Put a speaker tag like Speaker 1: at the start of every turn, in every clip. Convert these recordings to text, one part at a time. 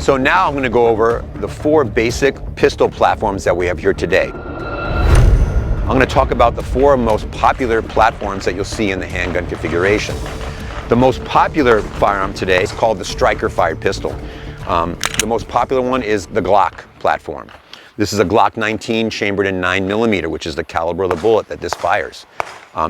Speaker 1: So now I'm going to go over the 4 basic pistol platforms that we have here today. I'm going to talk about the 4 most popular platforms that you'll see in the handgun configuration. The most popular firearm today is called the striker-fired pistol. The most popular one is the Glock platform. This is a Glock 19 chambered in 9mm, which is the caliber of the bullet that this fires.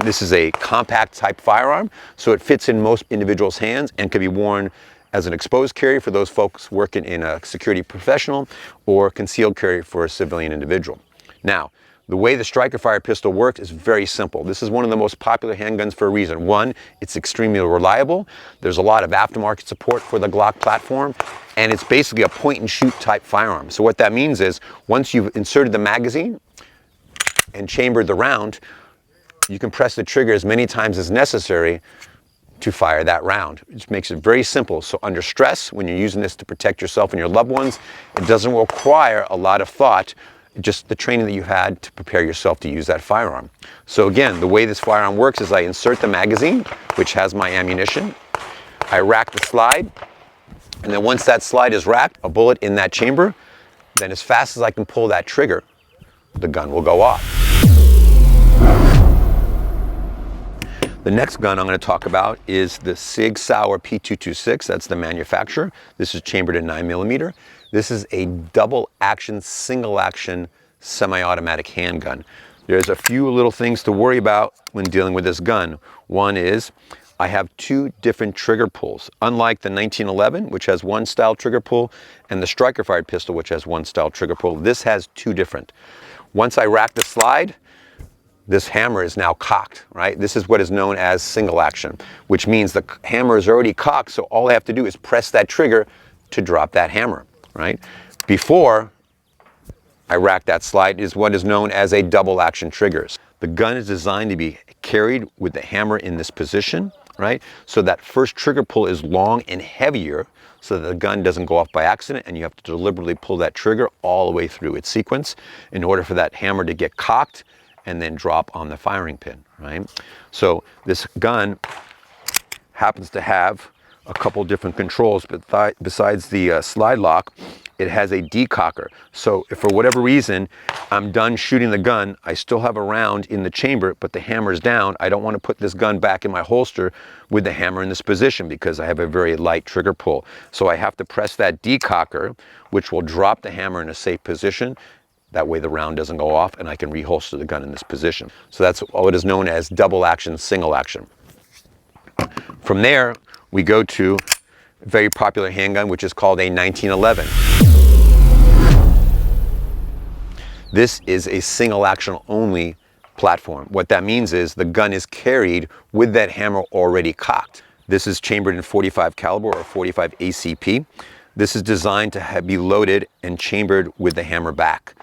Speaker 1: This is a compact type firearm, so it fits in most individuals' hands and can be worn as an exposed carry for those folks working in a security professional, or concealed carry for a civilian individual. Now, the way the striker-fired pistol works is very simple. This is one of the most popular handguns for a reason. One, it's extremely reliable. There's a lot of aftermarket support for the Glock platform, and it's basically a point-and-shoot type firearm. So what that means is, once you've inserted the magazine and chambered the round, you can press the trigger as many times as necessary to fire that round. It just makes it very simple. So under stress, when you're using this to protect yourself and your loved ones, it doesn't require a lot of thought, just the training that you had to prepare yourself to use that firearm. So again, the way this firearm works is I insert the magazine, which has my ammunition. I rack the slide, and then once that slide is racked, a bullet in that chamber, then as fast as I can pull that trigger, the gun will go off. The next gun I'm going to talk about is the Sig Sauer P226. That's the manufacturer. This is chambered in 9mm. This is a double action, single action, semi-automatic handgun. There's a few little things to worry about when dealing with this gun. One is I have 2 different trigger pulls. Unlike the 1911, which has 1 style trigger pull, and the striker-fired pistol, which has 1 style trigger pull, this has 2 different. Once I rack the slide, this hammer is now cocked, right? This is what is known as single action, which means the hammer is already cocked, so all I have to do is press that trigger to drop that hammer, right? Before I rack that slide is what is known as a double action triggers. The gun is designed to be carried with the hammer in this position, right? So that first trigger pull is long and heavier, so that the gun doesn't go off by accident, and you have to deliberately pull that trigger all the way through its sequence in order for that hammer to get cocked and then drop on the firing pin, right? So this gun happens to have a couple different controls, but besides the slide lock, it has a decocker. So if for whatever reason I'm done shooting the gun, I still have a round in the chamber, but the hammer's down, I don't want to put this gun back in my holster with the hammer in this position because I have a very light trigger pull. So I have to press that decocker, which will drop the hammer in a safe position. That way the round doesn't go off and I can reholster the gun in this position. So that's what is known as double action, single action. From there, we go to a very popular handgun, which is called a 1911. This is a single action only platform. What that means is the gun is carried with that hammer already cocked. This is chambered in .45 caliber or .45 ACP. This is designed to be loaded and chambered with the hammer back.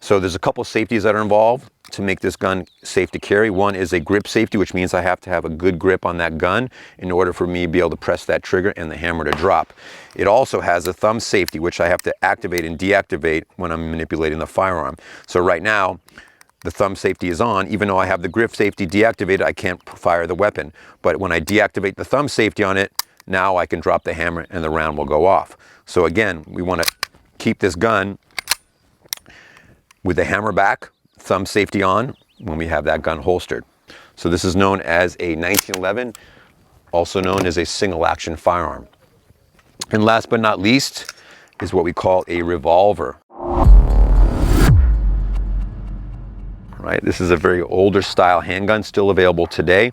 Speaker 1: So there's a couple safeties that are involved to make this gun safe to carry. One is a grip safety, which means I have to have a good grip on that gun in order for me to be able to press that trigger and the hammer to drop. It also has a thumb safety, which I have to activate and deactivate when I'm manipulating the firearm. So right now, the thumb safety is on. Even though I have the grip safety deactivated, I can't fire the weapon. But when I deactivate the thumb safety on it, now I can drop the hammer and the round will go off. So again, we want to keep this gun with the hammer back, thumb safety on when we have that gun holstered. So this is known as a 1911, also known as a single action firearm. And last but not least is what we call a revolver. Right, this is a very older style handgun, still available today.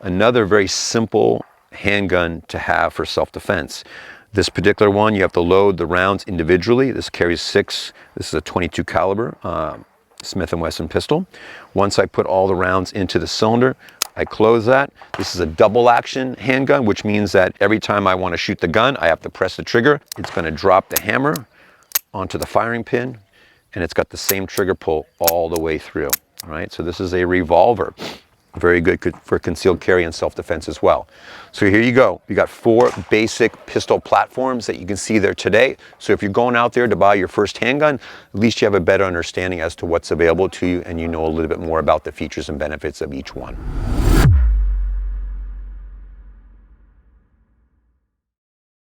Speaker 1: Another very simple handgun to have for self-defense. This particular one, you have to load the rounds individually. This carries 6. This is a .22 caliber Smith & Wesson pistol. Once I put all the rounds into the cylinder, I close that. This is a double action handgun, which means that every time I want to shoot the gun, I have to press the trigger. It's going to drop the hammer onto the firing pin, and it's got the same trigger pull all the way through. All right, so this is a revolver. Very good for concealed carry and self-defense as well. So here you go. You got 4 basic pistol platforms that you can see there today. So if you're going out there to buy your first handgun, at least you have a better understanding as to what's available to you, and you know a little bit more about the features and benefits of each one.